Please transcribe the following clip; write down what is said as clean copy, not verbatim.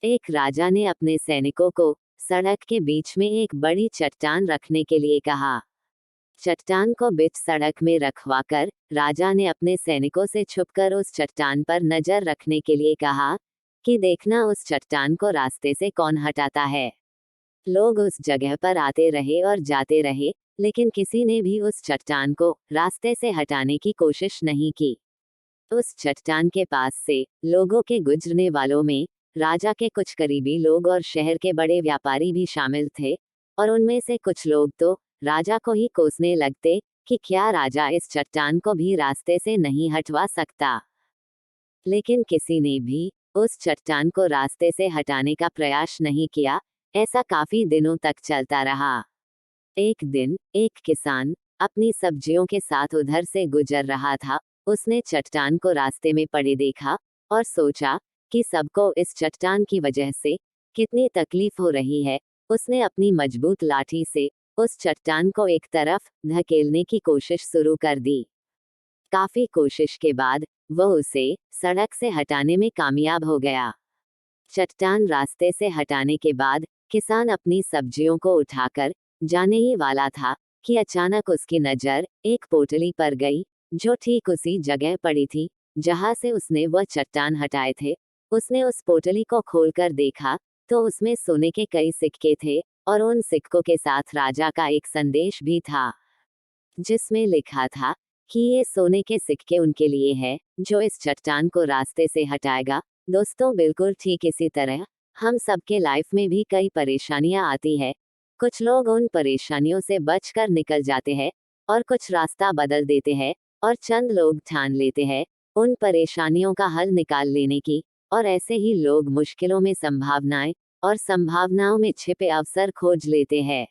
एक राजा ने अपने सैनिकों को सड़क के बीच में एक बड़ी चट्टान रखने के लिए कहा। चट्टान को बीच सड़क में रखवाकर राजा ने अपने सैनिकों से छुपकर उस चट्टान पर नजर रखने के लिए कहा कि देखना उस चट्टान को रास्ते से कौन हटाता है। लोग उस जगह पर आते रहे और जाते रहे, लेकिन किसी ने भी उस चट्टान को रास्ते से हटाने की कोशिश नहीं की। उस चट्टान के पास से लोगों के गुजरने वालों में राजा के कुछ करीबी लोग और शहर के बड़े व्यापारी भी शामिल थे, और उनमें से कुछ लोग तो राजा को ही कोसने लगते कि क्या राजा इस चट्टान को भी रास्ते से नहीं हटवा सकता। लेकिन किसी ने भी उस चट्टान को रास्ते से हटाने का प्रयास नहीं किया। ऐसा काफी दिनों तक चलता रहा। एक दिन एक किसान अपनी सब्जियों के साथ उधर से गुजर रहा था। उसने चट्टान को रास्ते में पड़े देखा और सोचा कि सबको इस चट्टान की वजह से कितनी तकलीफ हो रही है। उसने अपनी मजबूत लाठी से उस चट्टान को एक तरफ धकेलने की कोशिश शुरू कर दी। काफी कोशिश के बाद वह उसे सड़क से हटाने में कामयाब हो गया। चट्टान रास्ते से हटाने के बाद किसान अपनी सब्जियों को उठाकर जाने ही वाला था कि अचानक उसकी नजर एक पोटली पर गई, जो ठीक उसी जगह पड़ी थी जहां से उसने वह चट्टान हटाए थे। उसने उस पोटली को खोलकर देखा तो उसमें सोने के कई सिक्के थे, और उन सिक्कों के साथ राजा का एक संदेश भी था, जिसमें लिखा था कि ये सोने के सिक्के उनके लिए है जो इस चट्टान को रास्ते से हटाएगा। दोस्तों, बिल्कुल ठीक इसी तरह हम सबके लाइफ में भी कई परेशानियां आती है। कुछ लोग उन परेशानियों से बचकर निकल जाते हैं, और कुछ रास्ता बदल देते हैं, और चंद लोग ठान लेते हैं उन परेशानियों का हल निकाल लेने की, और ऐसे ही लोग मुश्किलों में संभावनाएं और संभावनाओं में छिपे अवसर खोज लेते हैं।